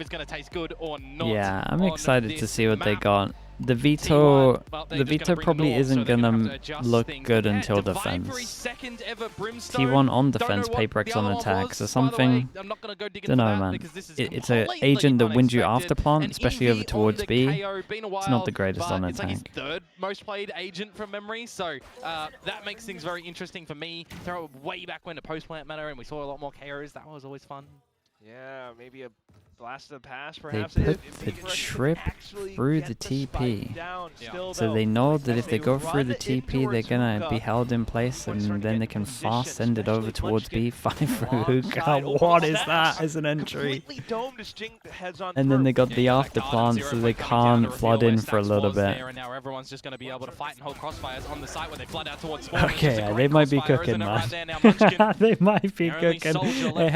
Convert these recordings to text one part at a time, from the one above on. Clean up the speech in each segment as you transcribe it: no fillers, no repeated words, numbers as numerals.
it's going to taste good or not. Yeah, I'm excited to see what they got. The veto, probably isn't gonna look good until defense. T1 on defense, PRX on attack, so something. Don't know, man. It's an agent that wins you after plant, especially over towards B. It's not the greatest on attack. It's like his third most played agent from memory, so that makes things very interesting for me. Throw way back when the post plant meta and we saw a lot more KOs. That was always fun. Yeah, maybe a blast of the past, perhaps. They put the trip through the TP. So they know that if they go through the TP, they're going to be held in place, and then they can fast send it over towards B. 5 through hookah. What is that as an entry? And then they got the after plant, so they can't flood in for a little bit. Now everyone's just going to be able to fight and hold crossfires on the site when they flood out towards okay, they might be cooking, man. They might be cooking. It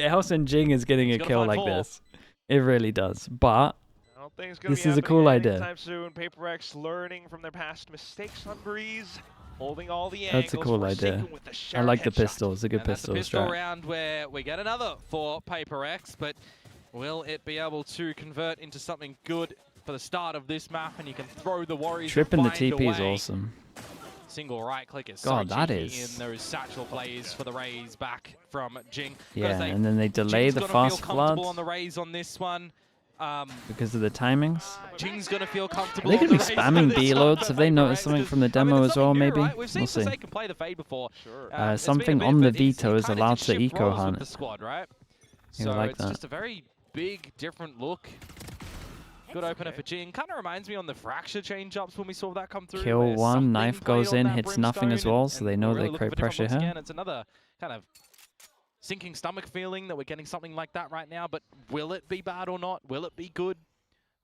helps when Jing is getting a kill like this. It really does. But this is a cool idea. Anytime soon. PRX learning from their past mistakes on Breeze, holding all the That's a cool idea. I like the pistol. It's a good pistol strat. round where we get another for PRX, but will it be able to convert into something good for the start of this map? And you can throw the Warriors. Tripping the TP is awesome. Single right click is God, so that cheeky is in those satchel plays for the Rays back from Jing. Yeah, and then they delay the fast flood on the Rays on this one. Because of the timings. Jing's gonna feel comfortable. Are they gonna be spamming B loads? Have they noticed something from the demo as well? Maybe right? we'll see. Can play the fade before. Something on the veto is allowed to eco hunt. The squad, right? So like it's just a very big, different look. Good opener for Jing. Kind of reminds me on the fracture change-ups when we saw that come through. Kill one, knife goes in, hits nothing as well, so they know they create pressure here. It's another kind of sinking stomach feeling that we're getting something like that right now, but will it be bad or not? Will it be good?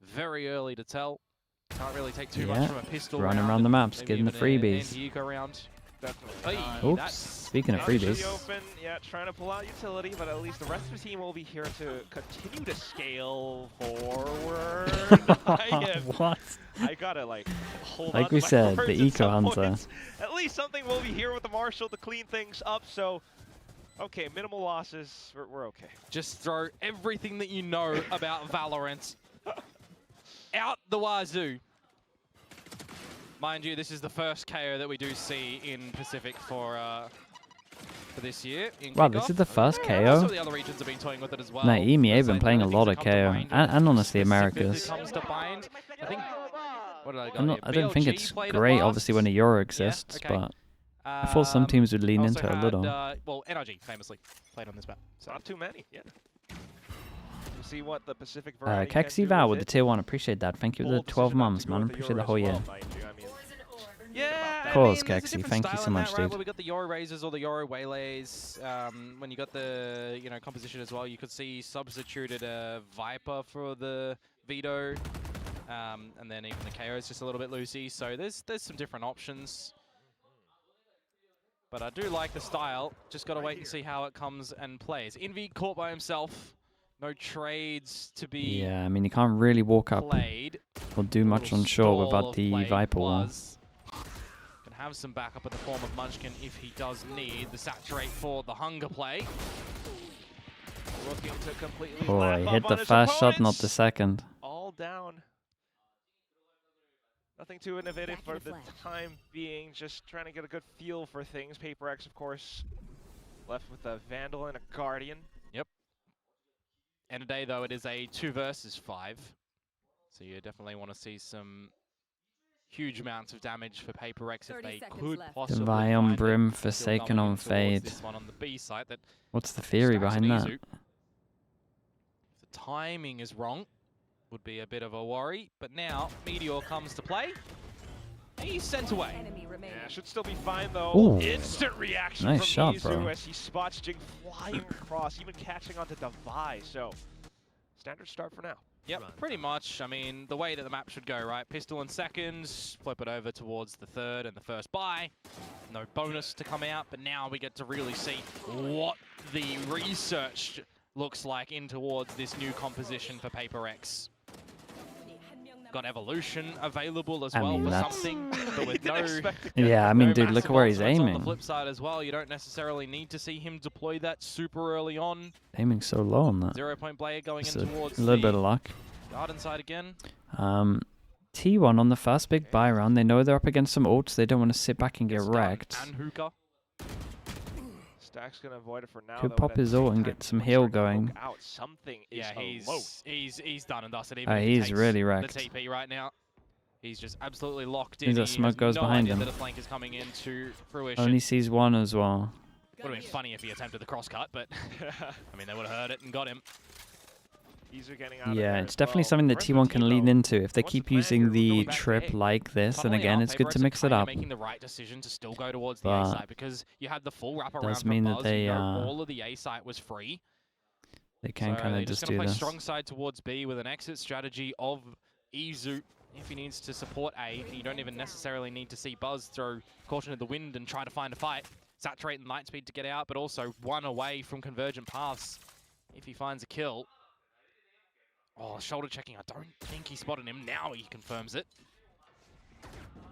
Very early to tell. Can't really take too much from a pistol. Running around the maps, getting the freebies. Oops, speaking of freebies. Open, yeah, trying to pull out utility, but at least the rest of the team will be here to continue to scale forward. What? I gotta hold like we said, the eco hunter. At least something will be here with the Marshal to clean things up, so okay, minimal losses, we're okay. Just throw everything that you know about Valorant out the wazoo. Mind you, this is the first KO that we do see in Pacific for this year. Wow, this is the first KO? Also the other regions have been toying with it as well. No, EMEA have been playing a lot of KO, and honestly Americas. I think, I don't think it's great, obviously, when a Euro exists, but I thought some teams would lean into it a little. Well, NRG famously played on this map. So not too many, yeah. We'll see what the Pacific Kexi Val with the tier 1, appreciate that. Thank you for the 12 months, man. Appreciate the whole year. Yeah, of course, Kexi. Thank you so much, dude. Where we got the Euro Razors or the Euro Waylays. When you got the composition as well, you could see substituted a Viper for the Veto, and then even the KO is just a little bit loosey. So there's some different options. But I do like the style. Just got to wait and see how it comes and plays. Envy caught by himself. No trades to be. Yeah, I mean, you can't really walk up or do much on shore without the Viper wall. Can have some backup in the form of Munchkin if he does need the saturate for the hunger play. Looking to completely he hit the first shot, not the second. All down. Nothing too innovative for the time being, just trying to get a good feel for things. PRX, of course, left with a Vandal and a Guardian. Yep. End of day, though, it is a 2 versus 5. So you definitely want to see some huge amounts of damage for PRX if they could possibly Divide on Brim, Forsaken on Fade. This one on the B site that what's the theory behind that? If the timing is wrong, would be a bit of a worry. But now, Meteor comes to play. He's sent away. Yeah, should still be fine, though. Ooh. Instant reaction nice from shot, Mizu bro. as he spots Jing flying across, even catching onto Devi. So, standard start for now. Yep, pretty much. I mean, the way that the map should go, right? Pistol in seconds, flip it over towards the third and the first buy. No bonus to come out, but now we get to really see what the research looks like in towards this new composition for PRX. got Evolution available as I well mean, for that's... something, but with no... Yeah, I mean, dude, look massive at where he's ultimates on aiming. the flip side as well, you don't necessarily need to see him deploy that super early on. Aiming so low on that. 0-point player going Just in towards a little the bit of luck. garden side again. T1 on the first big buy round. They know they're up against some ults. They don't want to sit back and get wrecked. And hookah. Stack's gonna avoid it for now. Could pop his ult and get some heal going. Yeah, he's done and dusted. He's really wrecked. The TP right now. He's just absolutely locked in. That smoke goes behind him. That a flank is coming into fruition. Only sees one as well. Would have been funny if he attempted the cross cut, but I mean they would have heard it and got him. Yeah, it's definitely something that T1 can lean into if they keep using the trip like this. And again, it's good to mix it up. Making the right decision to still go towards the A site because you had the full wrap around. Does mean that they all of the A site was free. They can kind of just do play this. Strong side towards B with an exit strategy of Izu. If he needs to support A, you don't even necessarily need to see Buzz throw caution to the wind and try to find a fight. Saturate and light speed to get out, but also one away from convergent paths if he finds a kill. Oh, shoulder checking. I don't think he spotted him. Now he confirms it.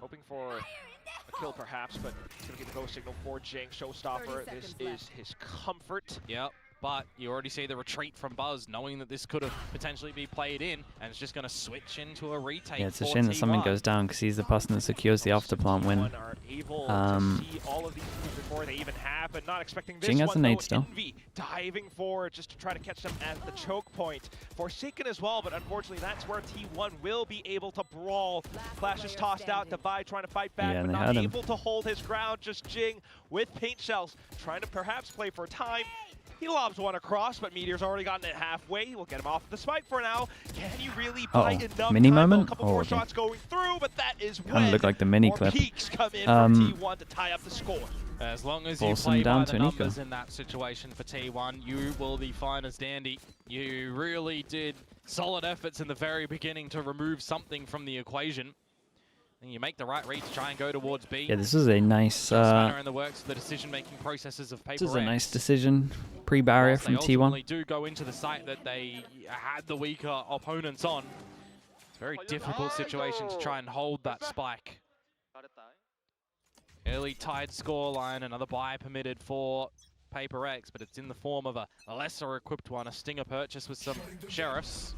Hoping for a kill perhaps, but he's going to get the go signal for Jing. Showstopper. This is his comfort. Yep. But you already see the retreat from Buzz, knowing that this could have potentially be played in, and it's just going to switch into a retake. Yeah, it's a shame that something goes down because he's the person that secures the afterplant win. Jing has a nade still. Envy diving forward just to try to catch them at the choke point. Forsaken as well, but unfortunately that's where T1 will be able to brawl. Flash is tossed out, Divide trying to fight back, but not able to hold his ground. Just Jing with paint shells, trying to perhaps play for time. He lobs one across, but Meteor's already gotten it halfway. We'll get him off the spike for now. Can he really buy enough mini time? moment? A couple more shots going through, but that is kind of look like the mini clip. Peaks come in from T1 to tie up the score. As long as you play by the numbers in that situation for T1, you will be fine as dandy. You really did solid efforts in the very beginning to remove something from the equation. And you make the right read to try and go towards B. Yeah, this is a nice in the works of the decision-making processes of PRX. This is a nice decision. Pre-barrier from T1. They do go into the site that they had the weaker opponents on. It's a very difficult situation to try and hold that spike. Early tied scoreline, another buy permitted for PRX, but it's in the form of a lesser equipped one, a Stinger purchase with some Sheriffs.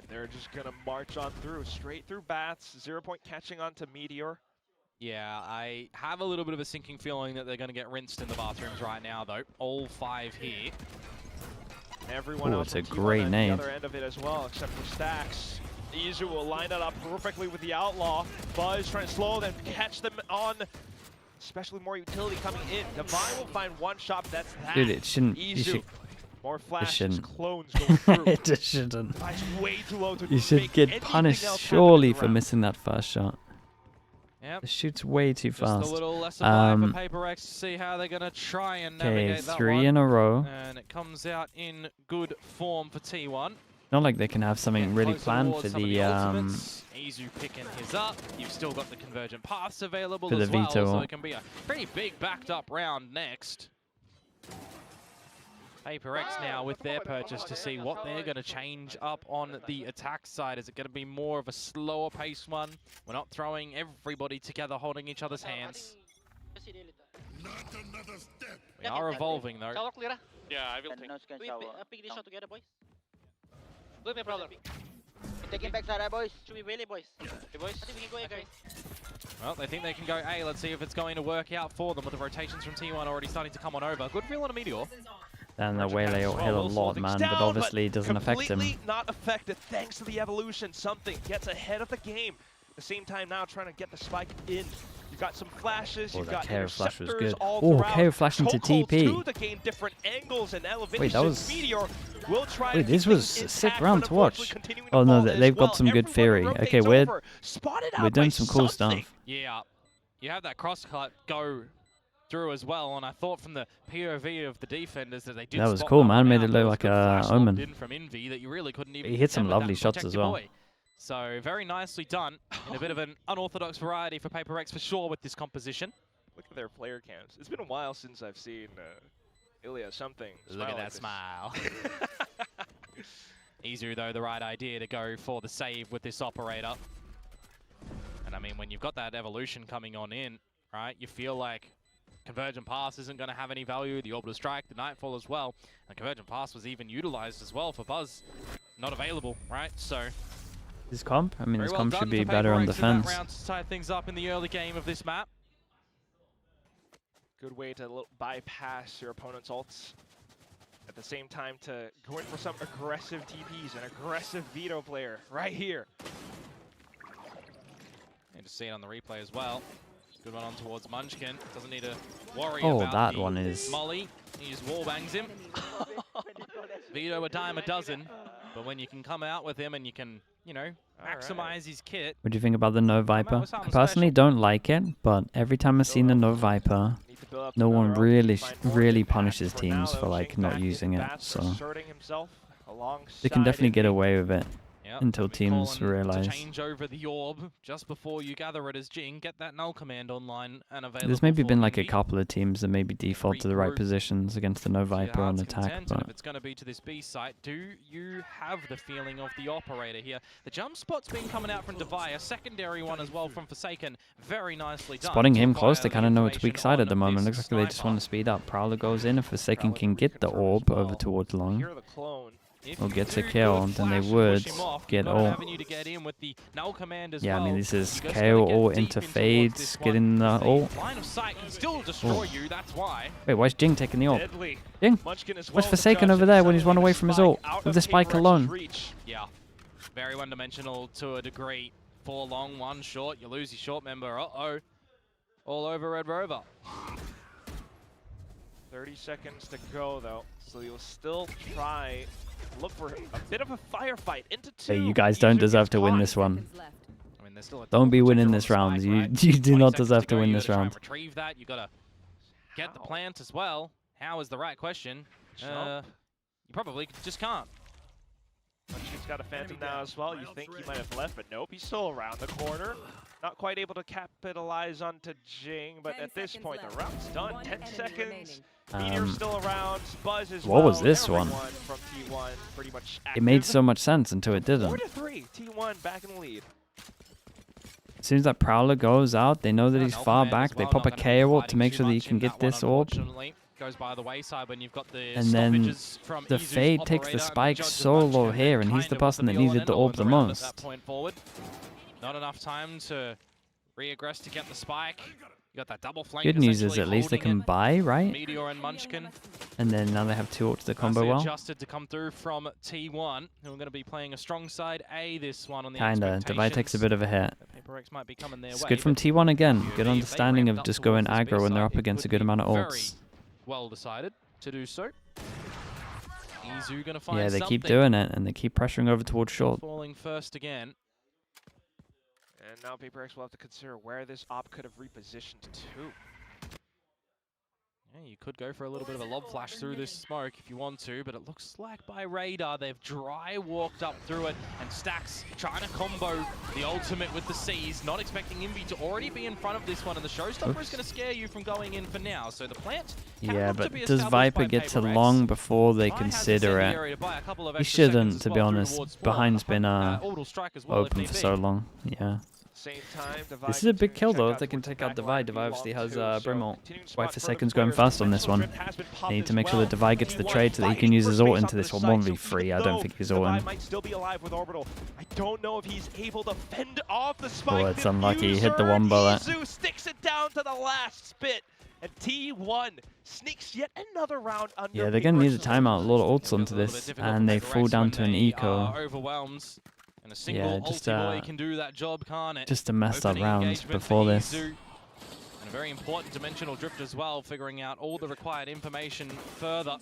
They're just going to march on through, straight through Bats, 0 point catching onto Meteor. Yeah, I have a little bit of a sinking feeling that they're going to get rinsed in the bathrooms right now, though. All 5 here. Everyone else it's a great name. On the other end of it as well, except for Stacks. Izu will line it up perfectly with the Outlaw. Buzz trying to slow them, catch them on, especially more utility coming in. Divine will find one shot, that's that. Dude, it shouldn't. Izu. More flashes, clones going through. It just shouldn't. Way too low to you should get punished surely for missing that first shot. Yep. The shoot's way too fast. Just a little less for PRX to see how they're going to try and navigate that 3 one. in a row. And it comes out in good form for T1. Not like they can have something really planned for the Izu picking his up. You've still got the convergent paths available as well, veto. So it can be a pretty big backed up round next. PRX now with their purchase to see what they're going to change up on the attack side. Is it going to be more of a slower pace one? We're not throwing everybody together, holding each other's hands. We are evolving though. Yeah, I will pick this shot together, boys. Look me, brother. Taking backside, boys. Should we really, boys? Hey, boys. I think we can go here, guys. Well, they think they can go A. Let's see if it's going to work out for them with the rotations from T1 already starting to come on over. Good feel on a Meteor. And the waylay will hit a lot, man, but obviously it doesn't affect him. Completely not affected thanks to the evolution. Something gets ahead of the game. At the same time now trying to get the spike in. You've got some flashes, you've got flash was interceptors good. all KO flash into TP. To gain different angles and elevations. Wait, that was... Meteor will try Wait, this was a sick round to watch. Oh no, they've got some good theory. Okay, we're doing some cool stuff. Yeah, you have that cross-cut go through as well, and I thought from the POV of the defenders that they did. That was cool, man. Made it look like a Omen. From Envy that you really couldn't even. He hit some lovely shots as well. So very nicely done in a bit of an unorthodox variety for PRX for sure with this composition. Look at their player counts. It's been a while since I've seen Ilya something. Look at that smile. Izu, though, the right idea to go for the save with this operator. And I mean, when you've got that evolution coming on in, right, you feel like Convergent Pass isn't going to have any value. The Orbital Strike, the Nightfall as well. And Convergent Pass was even utilized as well for Buzz. Not available, right? So His comp? I mean, his comp should be for better on PRX in defense. that round to tie things up in the early game of this map. Good way to bypass your opponent's ults. At the same time to go in for some aggressive TPs, an aggressive veto player right here. And to see it on the replay as well. Good one on towards Munchkin. Doesn't need to worry Oh, about that the one is... Molly. He just wallbangs him. Veto a dime a dozen. But when you can come out with him and you can, you know, maximize his kit. What do you think about the No Viper? I personally don't like it, but every time I've seen the No Viper, no one really punishes teams for like not using it. So they can definitely get away with it. Until teams realize. Change over the orb just before you gather it as Jing, get that null command online and available. There's maybe been like a couple of teams that maybe default to the right positions against the No Viper on attack. But if it's going to be to this B site, do you have the feeling of the operator here? The jump spot's been coming out from Devi, a secondary one as well from Forsaken. Very nicely done. Spotting him close, they kind of know it's weak side at the moment. Looks like they just want to speed up. Prowler goes in, if Forsaken can get the orb over towards long, or gets a kill, then they would get all. Yeah, I mean, this is KO all into fades, getting the ult. Wait, why is Jing taking the ult? Jing? What's Forsaken over there when he's run away from his ult? With the spike alone. Yeah, very one-dimensional to a degree. 4 long, 1 short, you lose your short member. Uh-oh. All over Red Rover. 30 seconds to go, though, so you'll still try... Look for a bit of a firefight into 2. Hey, you guys don't deserve to win this one. I mean, still don't be winning this round. You do not deserve to win this round. Retrieve that. You gotta get the plant as well. How is the right question? You probably just can't. He's got a Phantom now as well. You think he might have left, but nope, he's still around the corner. Not quite able to capitalize onto Jing, but at this point, the round's done. 10 seconds. Meteor's still around. Buzz is what was this one? From T1, pretty much active. It made so much sense until it didn't. 4-3. T1 back in the lead. As soon as that Prowler goes out, they know that he's far back. They pop a KO ult to make sure that you can get this orb. Goes by the wayside when you've got the and then the Fade takes the spike solo here, and he's the person that needed the orb the most. That point forward. Not enough time to re-aggress to get the spike. You got that double flank. Good news is at least they can buy, right? Meteor and Munchkin. And then now they have 2 ults to combo well. Adjusted to come through from T1, who are going to be playing a strong side A this one on the Kinda. Devi takes a bit of a hit. PRX might be coming their It's way, good from T1 again. Good understanding of just going aggro when they're up against a good amount of ults. Well decided to do so. Izu gonna find yeah, they keep doing it, and they keep pressuring over towards short. Falling first again. And now PRX will have to consider where this op could have repositioned to. Yeah, you could go for a little bit of a lob flash through this smoke if you want to, but it looks like by radar they've dry walked up through it, and Stacks trying to combo the ultimate with the C's, not expecting Invi to already be in front of this one, and the showstopper is going to scare you from going in for now. So the plant. Yeah, but does Viper get to long before they consider it? He shouldn't, to be honest. Behind's been open for so long. Yeah. This is a big kill though if they can take out Devi. Devi obviously has Brim ult. Wait for seconds going fast on this one. They need to make sure that Devi gets the trade so that he can use his ult into this one. 1v3, I don't think he's ulting. Might still be alive with Orbital. I don't know if he's able to fend off the spike. Oh, it's unlucky. He hit the one bullet. Izu sticks it down to the last spit. And T1 sneaks yet another round under. Yeah, they're going to need a timeout. A lot of ults onto this, and they fall down to an eco. Yeah, just a messed up round before this. And a very important dimensional drift as well, figuring out all the required information further.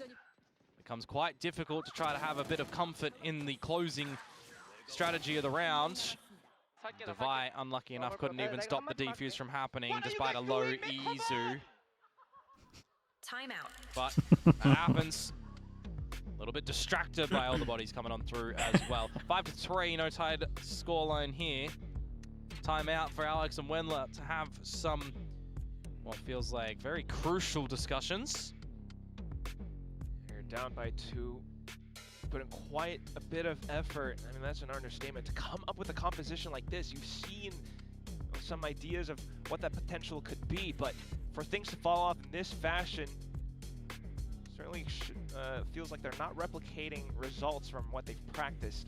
Becomes quite difficult to try to have a bit of comfort in the closing strategy of the round. Devi, unlucky enough, couldn't even stop the defuse from happening despite a low Izu. Timeout. But that happens. A little bit distracted by all the bodies coming on through as well. 5-3, no tied scoreline here. Timeout for Alex and Wendler to have some, what feels like very crucial discussions. You're down by 2. put in quite a bit of effort. I mean, that's an understatement. To come up with a composition like this, you've seen some ideas of what that potential could be, but for things to fall off in this fashion, certainly feels like they're not replicating results from what they've practiced.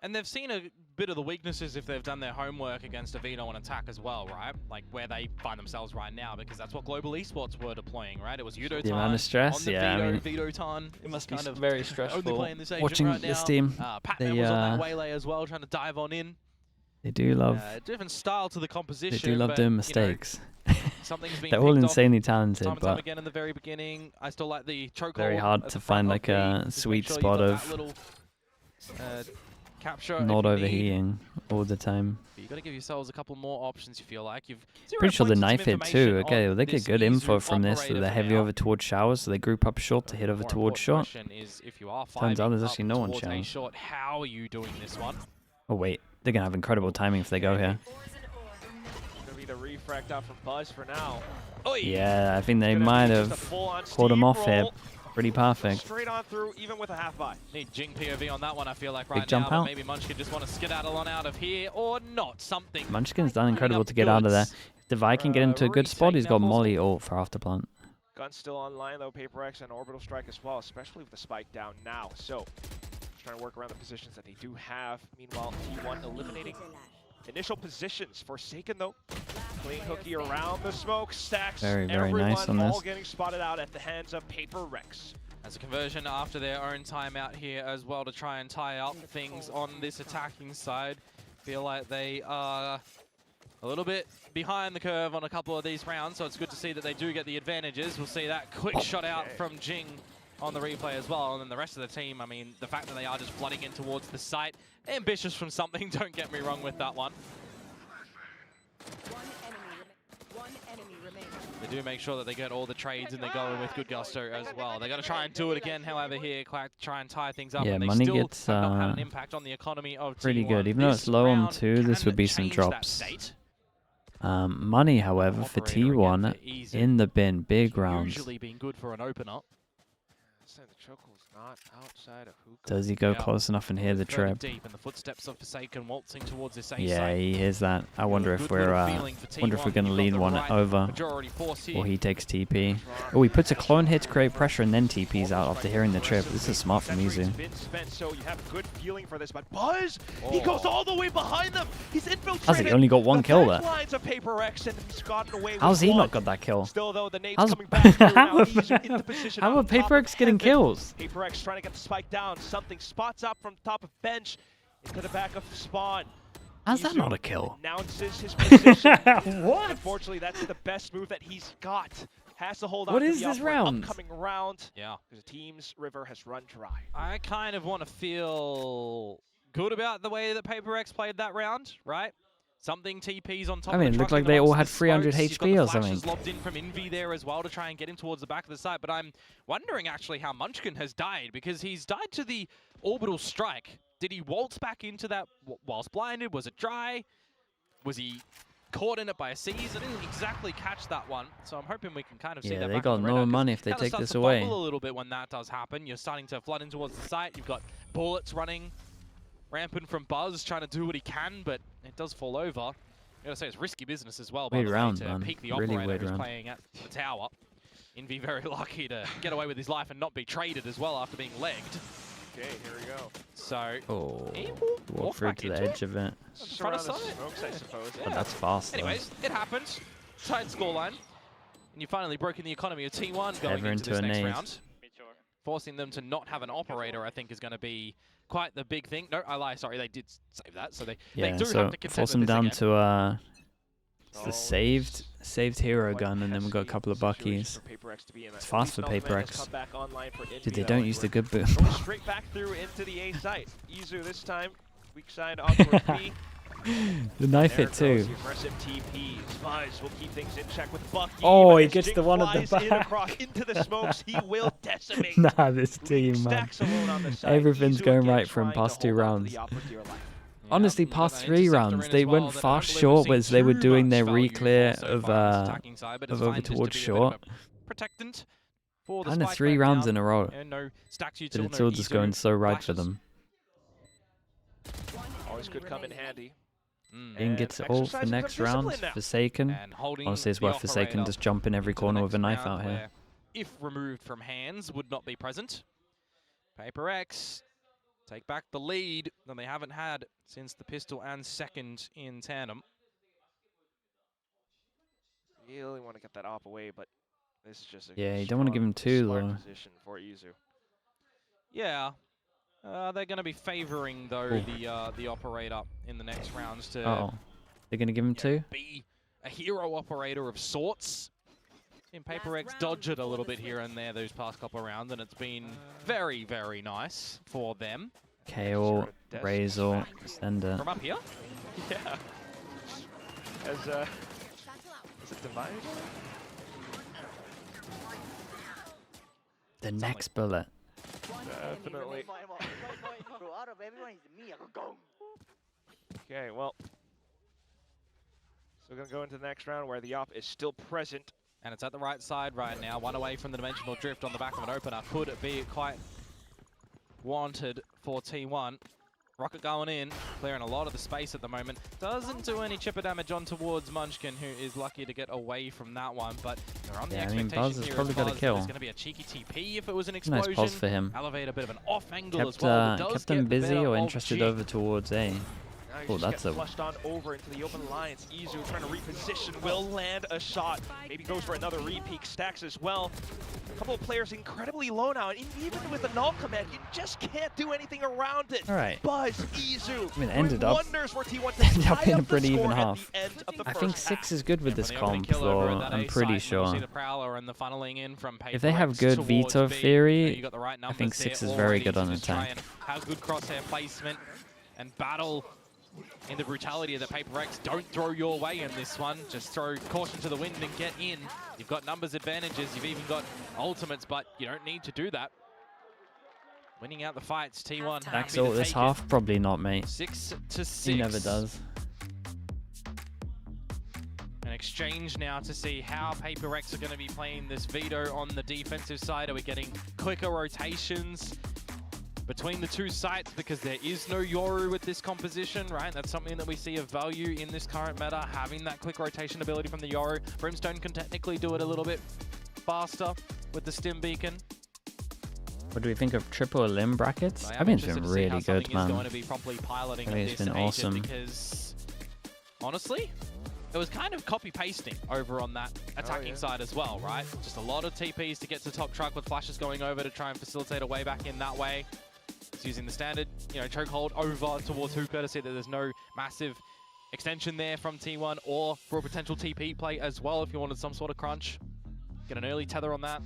And they've seen a bit of the weaknesses if they've done their homework against a Vito on attack as well, right? Like where they find themselves right now, because that's what Global Esports were deploying, right? It was Yudo-tan the amount of stress, on the yeah, Vito, I mean, Vito-tan. it must be kind of very stressful only playing this agent watching right this now. team. Patman was on that waylay as well, trying to dive on in. They do love. Different style to the composition. They do love but, doing mistakes. You know, something's been They're all picked insanely off talented, time and but time again in the very beginning. I still like the chokehold. very hard to find like a sweet spot of little, capture not overheating all the time. But you got to give yourselves a couple more options. You feel like you've pretty sure the knife hit too. Okay, well, they get good info from this. So they're heavy over towards showers, so they group up short to hit over towards short. Turns out there's actually no one showers. How are you doing this one? Oh wait, they're gonna have incredible timing if they go here. Gonna be the refract out from Buzz for now. Yeah, I think they might have caught him off here. Pretty perfect. Straight on through, even with a half buy. Need Jing POV on that one, I feel like, right Big jump now. out. But maybe Munchkin just want to skedaddle on out of here or not. Something. Munchkin's done incredible to get out of there. If the Vi can get into a good spot, he's got Molly ult for afterplant. Gun's still online though, PRX and Orbital Strike as well, especially with the spike down now. So, just trying to work around the positions that they do have. Meanwhile, T1 eliminating initial positions. Forsaken though, clean cookie around the smoke, stacks. Very everyone nice on this. all getting spotted out at the hands of PRX. As a conversion after their own timeout here as well to try and tie up things on this attacking side. Feel like they are a little bit behind the curve on a couple of these rounds, so it's good to see that they do get the advantages. We'll see that quick shot out from Jing on the replay as well. And then the rest of the team, I mean, the fact that they are just flooding in towards the site, ambitious from something, don't get me wrong with that one. One enemy remaining. They do make sure that they get all the trades and they go in with good gusto as well. They got to try and do it again, however, here, Quack, try and tie things up. Yeah, and they money still gets have not had an impact on the economy of pretty T1. good. Even though it's low on 2, this would be some Change that drops. state. Money, however, for T1 in the bin, big rounds. Usually been good for an opener. The chokehold's not outside of hookah. Does he go close enough and hear the trip? Deep, and the footsteps of Forsaken waltzing towards this Yeah, he hears that. I wonder if we're going to lead one over, or he takes TP. Oh, he puts a clone here to create pressure and then TPs out after hearing the trip. This is smart from Izu. So you have a good feeling for this, but Buzz, he goes all the way behind them. He's infiltrated. How's he only got one kill there? Lines of PRX and he's gotten away with How's he one. not got that kill? Still though, the nade's How's coming back through now. Izu into position how are on top PRX of getting Heaven. kills? PRX trying to get the spike down. Something spots up from top of bench into the back of spawn. How's that Izu not a kill? announces his position. What? Unfortunately, that's the best move that he's got. Has to hold on What to is the this round? upcoming round. Yeah. Because the team's river has run dry. I kind of want to feel good about the way that PRX played that round, right? Something TPs on top. I mean, of it the looked truck like they all had amongst the 300 smokes. You've got HP the or flashes something. lobbed in from Envy there as well to try and get in towards the back of the site. But I'm wondering actually how Munchkin has died, because he's died to the orbital strike. Did he waltz back into that whilst blinded? Was it dry? Was he caught in it by a seize? I didn't exactly catch that one, so I'm hoping we can kind of see that. Yeah, they back got on the no radar, money if they kinda take starts this to away. bubble a little bit when that does happen. You're starting to flood in towards the site. You've got bullets running rampant from Buzz, trying to do what he can, but it does fall over. I gotta say, it's risky business as well, by Weird the way, round, to man. peek the Really operator weird who's round. playing at the tower. Envy very lucky to get away with his life and not be traded as well after being legged. Okay, here we go. So, Oh, he walk through back to the into edge of it. Just front around of the site. smokes, I suppose. But that's fast, though. anyways, it happens. Tight scoreline. And you've finally broken the economy of T1 going Ever into into this a next nade. round. Forcing them to not have an operator, I think, is going to be quite the big thing. No, I lie. Sorry, they did save that. So they Yeah, do so have to contend force with them this down again. to it's Oh, the saved hero gun, and then we've got a couple of buckies. It's fast for PRX. Dude, they don't use the good boom. Going straight back through into the A site. Izu this time, weak side onto B. The knife There hit goes too. the aggressive TP. Buzz will keep things in check with Bucky. Oh, but he as gets Jing the one at the flies in back. across into the smokes, he will decimate. Nah, this Weak team, man. stacks alone on the side. Everything's Izu going again right from trying to past 2 hold on to rounds. the upper tier life. Honestly, you've got past that 3 interceptor rounds, in they as went well that I fast believe short, we've whereas seen they were too doing much their value re-clear so of far on this attacking side, but it's over fine just to towards be a bit short. of a protectant. for the Kind of spike 3 back rounds down. in a row. And no stacks But util, it's no all just Izu going so right for flashes. them. Always could come in handy. Ian gets it all for next round. Forsaken. And holding Honestly, it's the worth Forsaken operator just jump in every into the corner with a next knife round out here. where, if removed from hands, would not be present. PRX take back the lead that they haven't had since the pistol and second in tandem. Really want to get that op away, but this is just a Yeah, you don't want to give him 2 smart though. position for Izu. Yeah. They're going to be favoring, though, the operator in the next rounds to They're going to give him 2? be a hero operator of sorts. In PRX dodge it a little bit here and there those past couple of rounds, and it's been very, very nice for them. KO, Razor, send it. From up here? Yeah. As it divided? The next bullet. Definitely. Okay, well. So we're going to go into the next round where the op is still present. And it's at the right side right now. One away from the dimensional drift on the back of an opener. Could be quite wanted for T1. Rocket going in, clearing a lot of the space at the moment. Doesn't do any chipper damage on towards Munchkin, who is lucky to get away from that one. But they're on the expectation Buzz has here probably got a kill. It's going to be a cheeky TP if it was an explosion. Nice pulse for him. Elevate a bit of an off angle as well. Kept them busy or interested over towards A. Oh, that's a flushed on over into the open lines. Izu trying to reposition, will land a shot. Maybe goes for another re-peek, stacks as well. A couple of players incredibly low now, and even with a null command, you just can't do anything around it. All right. Buzz, Izu, I mean, ended up in a pretty even half. I think 6 is good with this comp, though. I'm pretty sure. If they have good veto theory, I think 6 is very good on attack. Have good crosshair placement and battle in the brutality of the PRX. Don't throw your way in this one. Just throw caution to the wind and get in. You've got numbers advantages. You've even got ultimates, but you don't need to do that. Winning out the fights, T1. Max ult this half? Probably not, mate. 6-6. He never does. An exchange now to see how PRX are going to be playing this veto on the defensive side. Are we getting quicker rotations between the two sites, because there is no Yoru with this composition, right? That's something that we see of value in this current meta, having that quick rotation ability from the Yoru. Brimstone can technically do it a little bit faster with the Stim Beacon. What do we think of triple limb brackets? I think it's been really good, man. Going to be properly piloting I think it's been awesome. Because honestly, it was kind of copy-pasting over on that attacking side as well, right? Just a lot of TPs to get to top truck with flashes going over to try and facilitate a way back in that way. It's using the standard, chokehold over towards Hookah to see that there's no massive extension there from T1, or for a potential TP play as well if you wanted some sort of crunch. Get an early tether on that.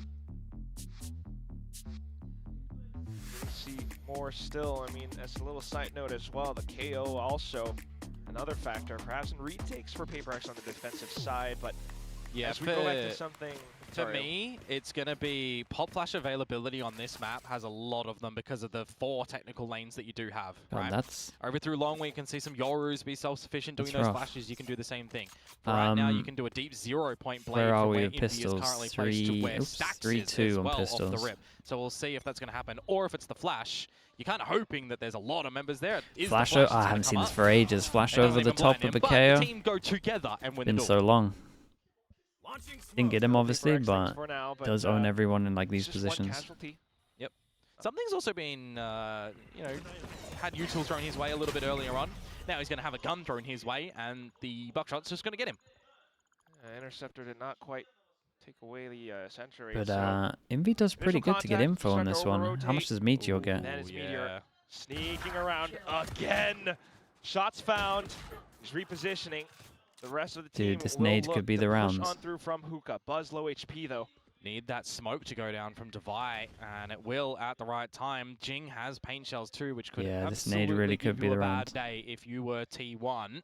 See more still. I mean, as a little side note as well, the KO also another factor, perhaps in retakes for PRX on the defensive side, but yeah, as we go back to something... For me, it's going to be pop flash availability on this map has a lot of them because of the 4 technical lanes that you do have, right? Over through long, where you can see some Yorus be self-sufficient doing those flashes, you can do the same thing. For right now, you can do a deep 0-point blade where are from we where with Invi is pistols? currently placed to where Stacks is as well off the rip. So we'll see if that's going to happen, or if it's the flash. You're kind of hoping that there's a lot of members there. Flash over, I haven't seen this for ages. Flash over the top of a KO. The team go together and win Been the so long. Didn't get him obviously, but does own everyone in like these positions. Yep. Something's also been, had util thrown his way a little bit earlier on. Now he's going to have a gun thrown his way, and the buckshot's just going to get him. Interceptor did not quite take away the sentry. But Invi does pretty good to get info on this one. How much does Meteor get? That is Meteor sneaking around again. Shots found. He's repositioning. The rest of the team, dude, this nade could be the round. On through from Hookah. Buzz low HP though. Need that smoke to go down from Devi, and it will at the right time. Jing has paint shells too, which could this nade really could be the round. Bad day if you were T1. You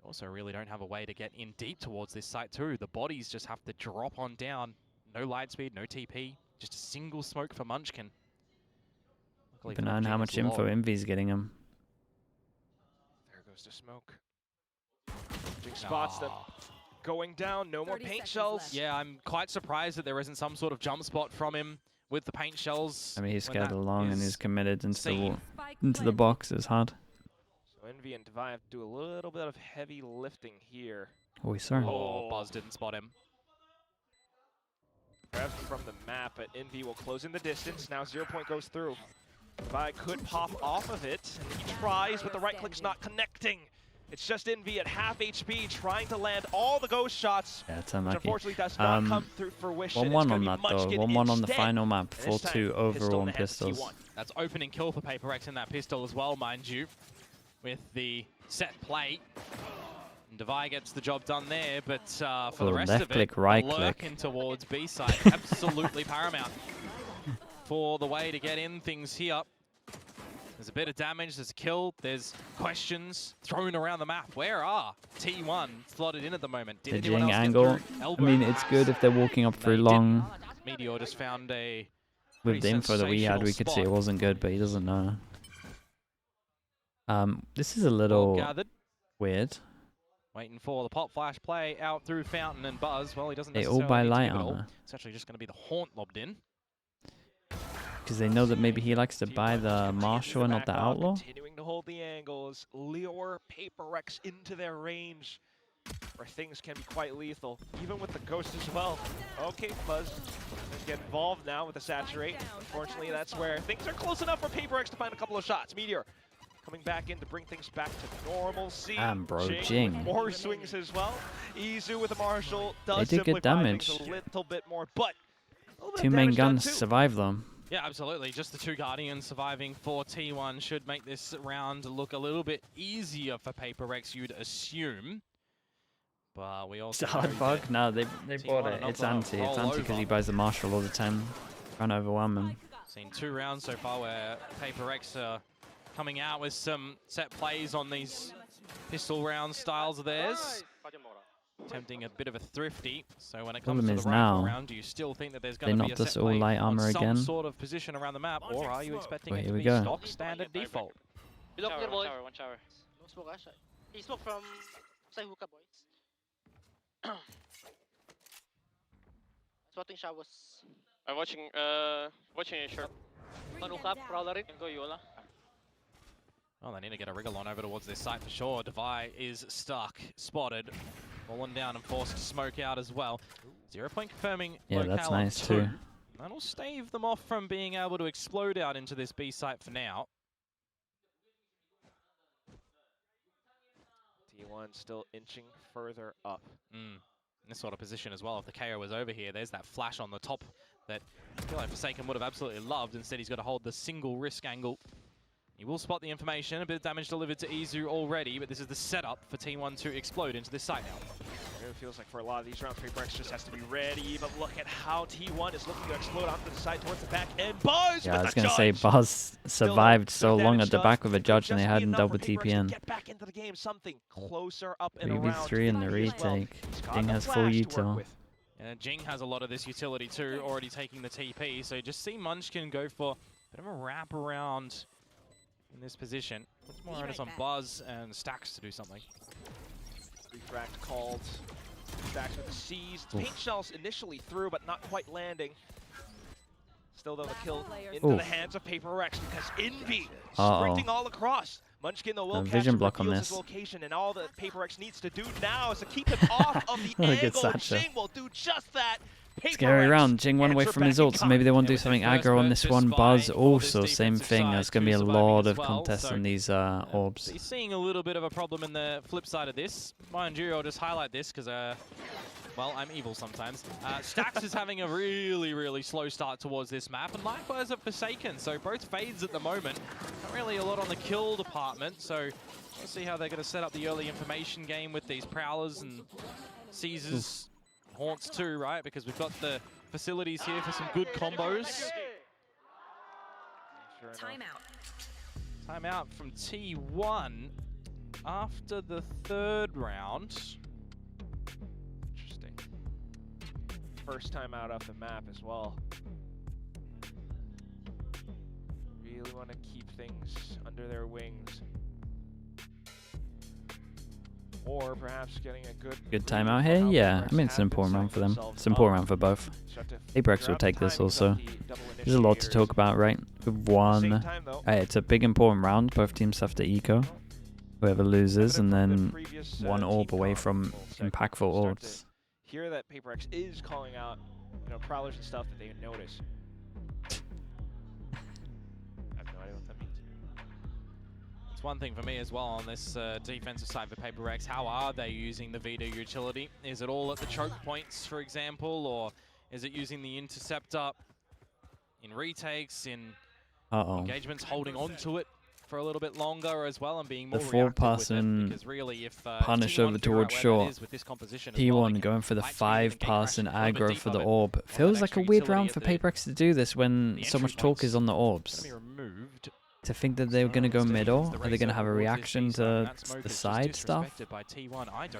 also really don't have a way to get in deep towards this site too. The bodies just have to drop on down. No light speed, no TP, just a single smoke for Munchkin. Keep an eye on how much info Invi's getting him. There goes the smoke. Jing spots them. going down. No more paint shells. Yeah, I'm quite surprised that there isn't some sort of jump spot from him with the paint shells. I mean, he's scared along and he's committed into the box. It's hard. So Envy and Devi have to do a little bit of heavy lifting here. Oh, sorry. Oh, Buzz didn't spot him. Grabs from the map, but Envy will close in the distance. Now 0 point goes through. Devi could pop off of it, and he tries, but the right click's not connecting. It's just Envy at half HP trying to land all the ghost shots. Yeah, it's unlucky. Which unfortunately does not come through fruition. 1-1 on that though. 1-1 on the final map. 4-2 overall on pistols. That's opening kill for PRX in that pistol as well, mind you, with the set play. And Devi gets the job done there, but for the rest left of it, click, right lurking click towards B side, absolutely paramount for the way to get in things here. There's a bit of damage, there's a kill, there's questions thrown around the map. Where are T1 slotted in at the moment? The Jing angle. I mean, it's good if they're walking up through long. Meteor just found a with the info that we had, we could see it wasn't good, but he doesn't know. This is a little weird. Waiting for the pop flash play out through Fountain and Buzz. Well, he doesn't they necessarily all buy need to light give it all. armor. It's actually just going to be the Haunt lobbed in. Because they know that maybe he likes to buy the Marshal and not the Outlaw. Continuing to hold the angles, lure PRX into their range, where things can be quite lethal, even with the Ghost as well. Okay, Buzz get involved now with the Saturate. Unfortunately, that's where things are close enough for PRX to find a couple of shots. Meteor coming back in to bring things back to normalcy. Bro, Jing with more swings as well. Izu with the Marshal does they did good damage. A little bit more, but two main guns survive them. Yeah, absolutely. Just the two Guardians surviving for T1 should make this round look a little bit easier for PRX, you'd assume. But we also it's a hard bug. No, they bought it. It's anti. It's anti because he buys the Marshal all the time. Trying to overwhelm him. Seen 2 rounds so far where PRX are coming out with some set plays on these pistol round styles of theirs. Attempting a bit of a thrifty. So when it comes to the rifle round, do you still think that there's going to be a set all light armor on some again? sort of position around the map, or are you expecting it to be go. stock standard default? One shower. No smoke, he smoke from side hookah, boys. Spotting showers. I'm watching a short. One hookah, VALORANT. Go Yola. Well, they need to get a wriggle on over towards this site for sure. Devi is stuck, spotted, fallen down and forced to smoke out as well. 0 point confirming. Yeah, that's nice too. That'll stave them off from being able to explode out into this B site for now. T1 still inching further up. In this sort of position as well. If the KO was over here, there's that flash on the top that I feel like Forsaken would have absolutely loved. Instead, he's got to hold the single risk angle. He will spot the information, a bit of damage delivered to Izu already, but this is the setup for T1 to explode into this site now. It feels like for a lot of these rounds, PRX just has to be ready, but look at how T1 is looking to explode onto the side towards the back end. Buzz! Yeah, I was going to say, Buzz survived so long at the back with a judge and they hadn't double TPN. Get back into the game, something closer up and around. 3v3 in the retake. Jing has full util. And Jing has a lot of this utility too, already taking the TP, so just see Munchkin go for a bit of a wrap around in this position. Puts more onus on Buzz and Stacks to do something. Refract called. Stacks with the C's. Paint shells initially through, but not quite landing. Still though, the kill into the hands of PRX because Envy sprinting all across. Munchkin though will vision block on this location, and all that PRX needs to do now is to keep him off of the angle. Jing will do just that. Scary round. Jing one away from his ult, so maybe they want to do something aggro on this one. Buzz also, same thing. There's going to be a lot of contests on these orbs. He's seeing a little bit of a problem in the flip side of this. Mind you, I'll just highlight this because, well, I'm evil sometimes. Stacks is having a really slow start towards this map, and likewise at Forsaken. So both fades at the moment. Not really a lot on the kill department, so let's see how they're going to set up the early information game with these Prowlers and Caesars. Haunts too, right? Because we've got the facilities here for some good combos. Timeout from T1 after the 3rd round. Interesting. First time out off the map as well. Really want to keep things under their wings. or perhaps getting a good timeout here. Yeah, I mean it's an important round for them. It's an important round for both. PRX will take this also. There's a lot to talk about, right? We've won. It's a big important round. Both teams have to eco. Whoever loses, and then one orb away from impactful orbs. Hear that PRX is calling out, prowlers and stuff that they notice. I have no idea what that means. It's one thing for me as well on this defensive side for PRX. How are they using the Vito utility? Is it all at the choke points, for example, or is it using the interceptor in retakes, in engagements, holding on to it for a little bit longer as well and being more reactive with it, because really if punish over towards short, T1 going for the 5-pass and aggro for the orb. Feels like a weird round for PRX to do this when so much talk is on the orbs. To think that they were going to go middle, are they going to have a reaction to the side stuff? Yeah, it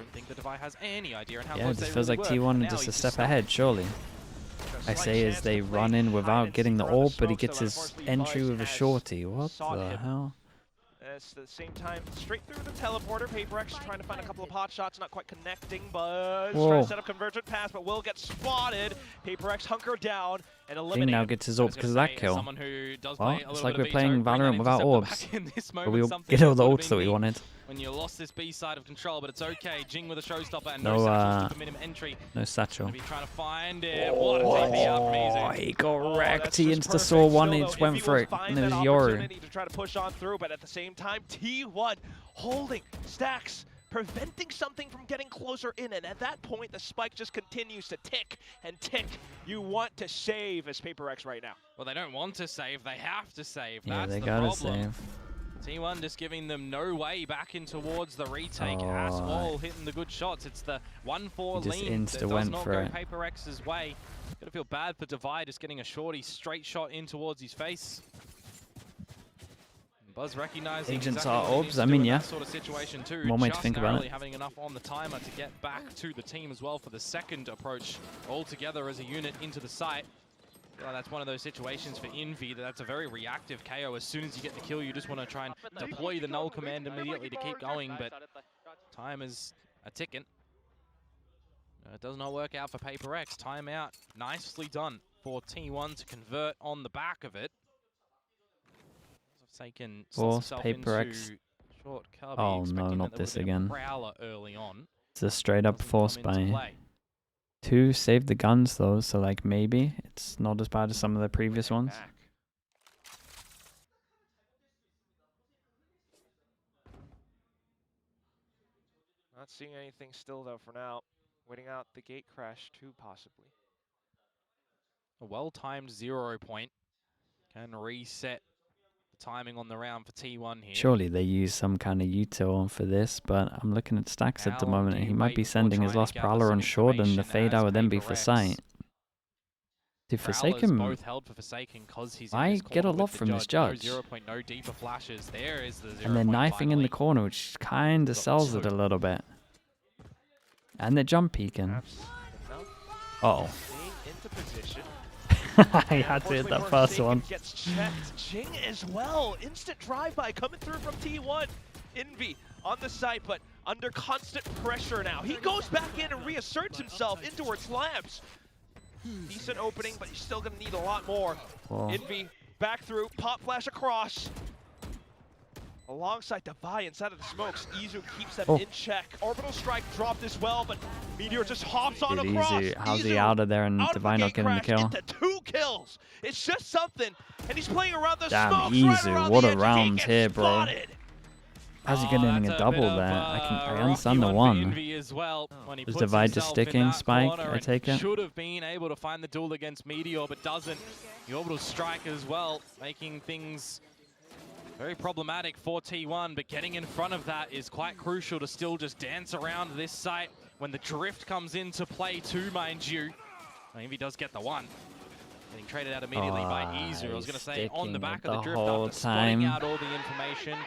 just feels like T1 just a step ahead, surely. I say as they run in without getting the orb, but he gets his entry with a shorty. What the hell? At the same time, straight through the teleporter. PRX trying to find a couple of pot shots, not quite connecting, but trying to set up convergent pass, but will get spotted. PRX hunker down and eliminate. He now gets his ult because of that kill. Well, it's like we're playing Valorant without orbs. But we'll get all the ults that we wanted. When you lost this B side of control, but it's okay. Jing with a showstopper and no entry. No satchel. Trying to find it. What a TP out from Izu. He got wrecked. He insta-saw one, he just went for it. And it was Yoru. To try to push on through, but at the same time, T1 holding stacks, preventing something from getting closer in, and at that point, the spike just continues to tick and tick. You want to save as PRX right now. Well, they don't want to save, they have to save. Yeah, That's they the gotta problem. save. T1 just giving them no way back in towards the retake at all, hitting the good shots. It's the 1-4 lean that does not go PRX's way. Gonna feel bad for Divide just getting a shorty straight shot in towards his face. Buzz recognizing agents are orbs. I mean, yeah. Sort of situation too. One way to think about it. Having enough on the timer to get back to the team as well for the second approach all together as a unit into the site. Well, that's one of those situations for Envy that's a very reactive KO. As soon as you get the kill, you just want to try and deploy the null command immediately to keep going, but time is a ticking. It does not work out for PRX. Timeout, nicely done for T1 to convert on the back of it. Force PRX. Oh no, not this again. Early on. It's a straight up force buy. 2 save the guns though, so like maybe it's not as bad as some of the previous ones. Not seeing anything still though for now. Waiting out the gate crash too, possibly. A well-timed 0 point can reset the timing on the round for T1 here. Surely they use some kind of util for this, but I'm looking at stacks at the moment and he might be sending his last Prowler on short and the fade out would then be for sight. Did Forsaken... both held for Forsaken cause he's I get a lot from this judge. No deeper flashes. There is the 0 and they're knifing in the corner, which kind of sells it a little bit. And they're jump peeking. Uh-oh. I had to hit that first one. Gets checked. Jing as well. Instant drive-by coming through from T1. Envy on the site, but under constant pressure now. He goes back in and reasserts himself in towards slabs. Decent opening, but he's still going to need a lot more. Envy back through, pop flash across. Alongside Devi inside of the smokes, Izu keeps them in check. Orbital strike dropped as well, but Meteor just hops on across. How's he out of there and Devi not getting the kill? Into 2 kills. It's just something, and he's playing around the damn, smokes. Izu, right what a round here, bro. How's he getting a double there? I understand the one. Was Devi just sticking Spike? I take it. Should have been able to find the duel against Meteor, but doesn't. The orbital strike as well, making things very problematic for T1, but getting in front of that is quite crucial to still just dance around this site when the drift comes into play too, mind you. If he does get the one. Getting traded out immediately by Izu. I was going to say on the back of the drift after spotting out all the information,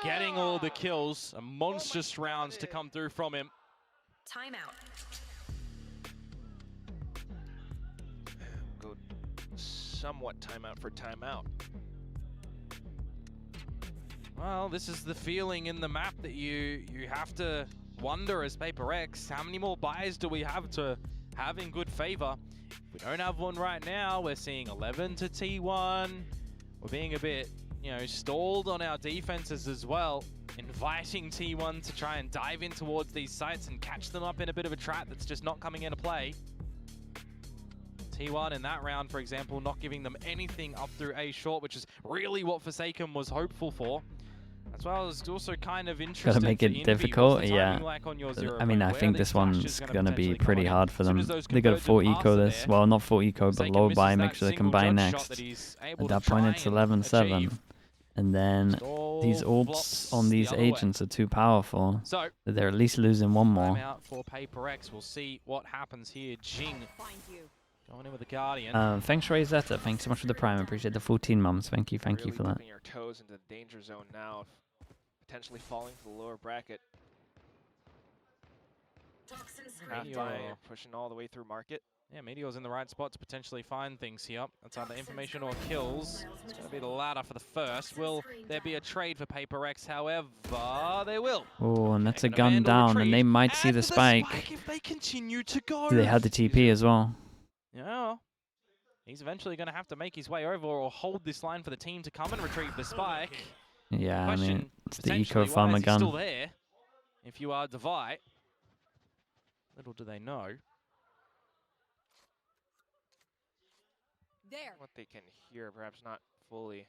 getting all the kills, a monstrous rounds to come through from him. Timeout. Good. Somewhat timeout for timeout. Well, this is the feeling in the map that you have to wonder as PRX, how many more buys do we have to have in good favor? If we don't have one right now, we're seeing 11 to T1. We're being a bit, you know, stalled on our defenses as well, inviting T1 to try and dive in towards these sites and catch them up in a bit of a trap that's just not coming into play. T1 in that round, for example, not giving them anything up through A short, which is really what Forsaken was hopeful for. That's why I was also kind of interested. Gotta make it difficult, yeah. I mean, I think this one's gonna be pretty hard for them. They got a 4 eco this. Well, not 4 eco, but low buy, make sure they can buy next. At that point, it's 11-7. And then these orbs on these agents are too powerful. So they're at least losing one more. Out for PRX. We'll see what happens here. Jing going in with the Guardian. Thanks, Rosetta. Thanks so much for the prime. I appreciate the 14 mums. Thank you for that. Your toes into the danger zone now, of potentially falling to the lower bracket. Meteor pushing all the way through market. Yeah, Meteor's in the right spot to potentially find things here. That's either information or kills. It's going to be the latter for the first. Will there be a trade for PRX? However, there will. Oh, and that's a gun down, and they might see the spike. If they continue to go. They had the TP as well. Yeah. He's eventually going to have to make his way over or hold this line for the team to come and retrieve the spike. Yeah, I mean, it's the eco farmer gun. Still there. If you are Divide, little do they know. There. What they can hear, perhaps not fully.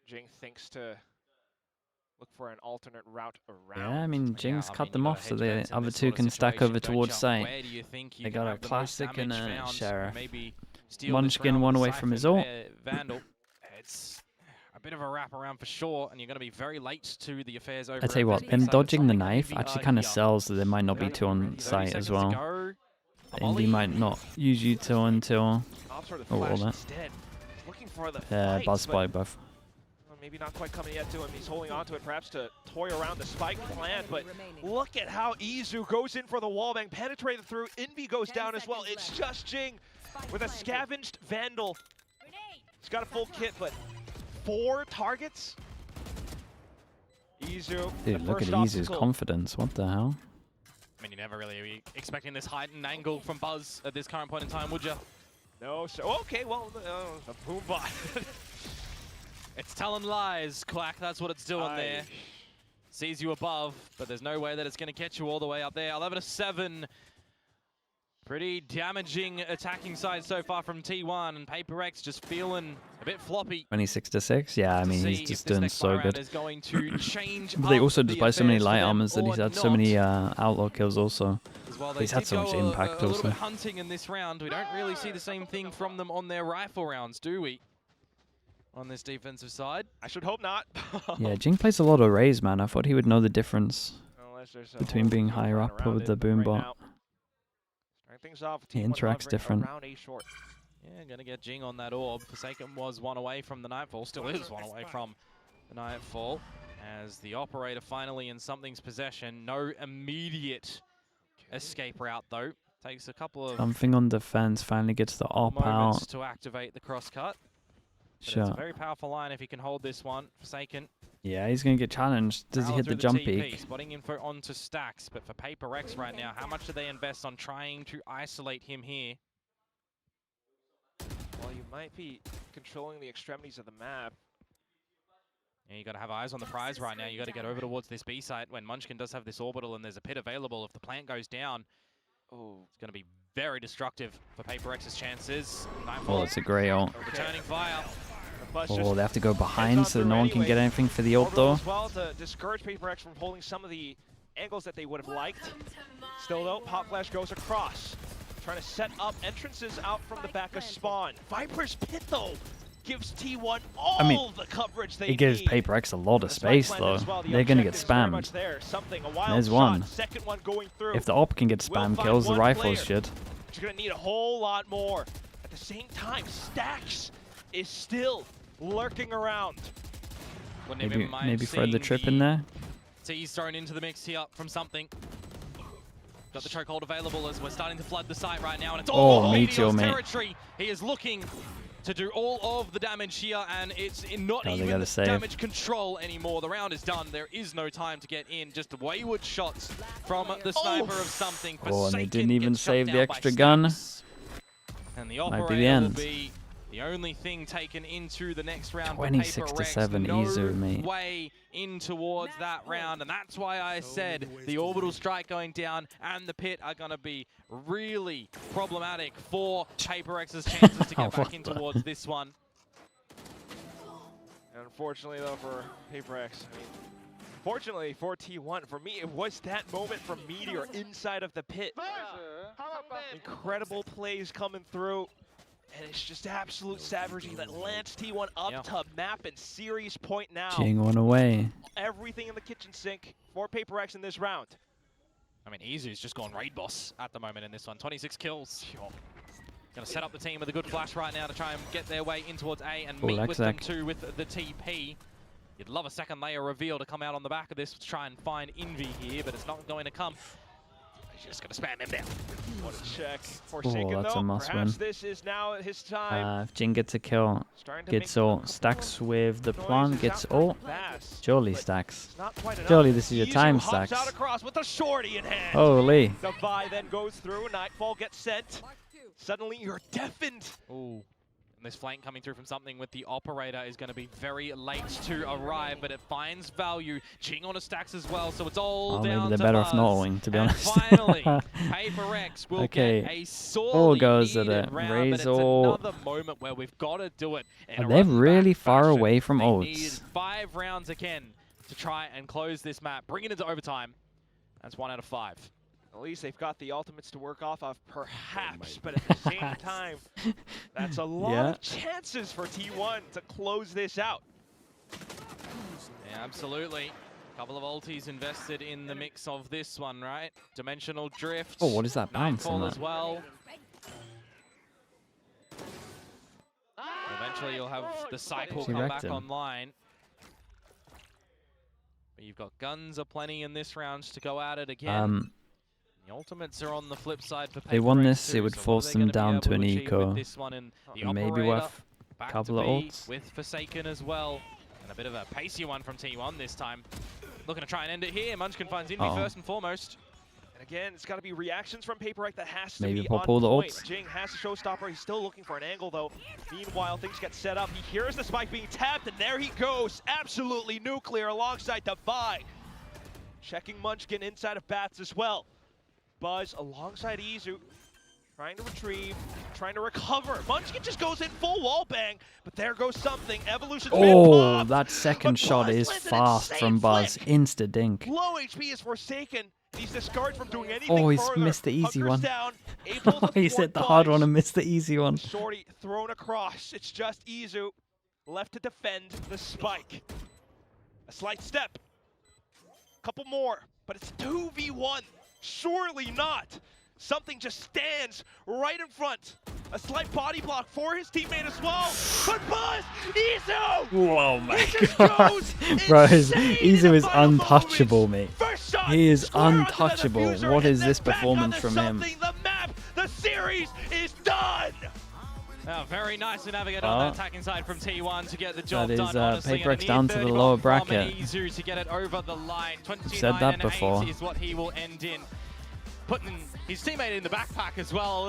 Jing thinks to look for an alternate route around. Yeah, I mean, Jing's cut them off so the other two can stack over towards site. They got a classic and a sheriff. Munchkin one away from his ult. Vandal. It's a bit of a wrap around for sure, and you're going to be very late to the affairs over. I tell you what, them dodging the knife actually kind of sells that there might not be two on site as well. Indy might not use util until all that. Buzz spike buff. Maybe not quite coming yet to him. He's holding on to it, perhaps to toy around the spike plan. But look at how Izu goes in for the wallbang, penetrated through. Envy goes down as well. It's just Jing with a scavenged Vandal. He's got a full kit, but 4 targets. Izu. Dude, look at Izu's confidence. What the hell? I mean, you never really be expecting this heightened angle from Buzz at this current point in time, would you? No, so okay, well, a boom bot. It's telling lies, Quack. That's what it's doing there. Sees you above, but there's no way that it's going to catch you all the way up there. 11-7. Pretty damaging attacking side so far from T1, and PRX just feeling a bit floppy. 26-6. Yeah, I mean, he's just doing so good. Is going to change but they also just buy so many light armors that he's had so many outlaw kills also. He's had so much impact also. A little bit hunting in this round. We don't really see the same thing from them on their rifle rounds, do we? On this defensive side. I should hope not. Yeah, Jing plays a lot of Raze, man. I thought he would know the difference between being higher up with the boom bot. He interacts different. Yeah, gonna get Jing on that orb. Forsaken was one away from the Nightfall, still is one away from the Nightfall. As the operator finally in something's possession. No immediate escape route though. Takes a couple of something on defense, finally gets the op out to activate the crosscut. Sure. It's a very powerful line if he can hold this one. Forsaken. Yeah, he's going to get challenged. Does he hit the jump peak? Spotting info onto Stacks, but for PRX right now, how much do they invest on trying to isolate him here? Well, you might be controlling the extremities of the map. Yeah, you got to have eyes on the prize right now. You got to get over towards this B site when Munchkin does have this orbital and there's a pit available. If the plant goes down, it's going to be very destructive for PRX's chances. Oh, it's a grey ult. Returning fire. Oh, they have to go behind so no one can get anything for the ult though. As well to discourage PRX from holding some of the angles that they would have liked. Still though, Pop Flash goes across. Trying to set up entrances out from the back of spawn. Viper's Pit though gives T1 all the coverage they need. It gives PRX a lot of space though. They're going to get spammed. There's one. Second one going through. If the op can get spam kills, the rifles should. But you're going to need a whole lot more. At the same time, Stacks is still lurking around. Maybe throw the trip in there. T's thrown into the mix here from something. Got the chokehold available as we're starting to flood the site right now, and it's all Meteor, mate. territory. He is looking to do all of the damage here, and it's not Oh, they even gotta the save. damage control anymore. The round is done. There is no time to get in. Just wayward shots from the sniper of something. Oh, and they Forsaken didn't even gets shut save the down by extra gun. Stacks. And the Might be the operator will end. be the only thing taken into the next round. 26 for to PRX. 7, no Izu, mate. way in towards that round, and that's why I said the orbital strike going down and the pit are going to be really problematic for PRX's chances to get back in towards this one. And unfortunately, though, for PRX, I mean, fortunately for T1, for me, it was that moment from Meteor inside of the pit. Incredible plays coming through. And it's just absolute savagery that lands T1 up to map and series point now. Jing one away. Everything in the kitchen sink for PRX in this round. I mean, Izu's just gone raid boss at the moment in this one. 26 kills. Going to set up the team with a good flash right now to try and get their way in towards A and meet with them too with the TP. You'd love a second layer reveal to come out on the back of this to try and find Envy here, but it's not going to come. He's just going to spam him down. What a check. Forsaken, that's though, a must perhaps win. this is now his time. If Jing gets a kill, gets ult, Stacks with the plant, gets ult. Surely Stacks. Surely this is your time, Stacks. Out across with a shorty in hand. Holy. The Vi then goes through. Nightfall gets sent. Suddenly you're deafened. Ooh. And this flank coming through from something with the operator is going to be very late to arrive, but it finds value. Jing on a Stacks as well, so it's all down maybe to they're better off not Buzz. ulting, to be And honest. finally, PRX will get a sorely goes at needed it. round, Raise but it's ult. another moment where we've got to do it. Are they really far away from They ults? need 5 rounds again to try and close this map, bring it into overtime. That's 1 out of 5. At least they've got the ultimates to work off of, perhaps, but at the same time, that's a lot of chances for T1 to close this out. Yeah, absolutely. A couple of ultis invested in the mix of this one, right? Dimensional drift. Oh, what is that bounce on Nightfall that? as well. Eventually you'll have the cycle come back online. But you've got guns aplenty in this round to go at it again. The ultimates are on the flip side for They won PRX this, too, it would so force them down to an eco. this one and the Maybe operator worth a back couple to of B ults. with Forsaken as well. And a bit of a pacey one from T1 this time. Looking to try and end it here. Munchkin finds Envy first and foremost. And again, it's got to be reactions from PRX that has to Maybe be pop on all the point. ults. Jing has a showstopper. He's still looking for an angle, though. Meanwhile, things get set up. He hears the spike being tapped, and there he goes. Absolutely nuclear alongside the Vi. Checking Munchkin inside of Bats as well. Buzz alongside Izu, trying to retrieve, trying to recover. Munchkin just goes in full wall bang, but there goes something. Evolution's been popped, that second shot Buzz is lands an fast insane from Buzz. flick. Insta dink. Low HP is Forsaken. He's discarded from doing anything Oh, he's further. missed the easy Hunkers one. Down, able to He's thwart hit the hard Buzz. one and missed the easy one. Shorty thrown across. It's just Izu left to defend the spike. A slight step. Couple more, but it's 2v1. Surely not. Something just stands right in front. A slight body block for his teammate as well. But Buzz, Izu! Whoa, my He just God. goes Bro, insane in Izu the is final untouchable, mate. moments. First shot, He is square onto the untouchable. diffuser, What and is then this back performance onto from him? something. The map, the series is done! Very nice to navigate on that attacking side from T1 to get the job That is done. Honestly, PRX and a down near to the 30 lower from bracket. Izu to get it over the line. said that 29 and before. 8 is what he will end in. Putting his teammate in the backpack as well.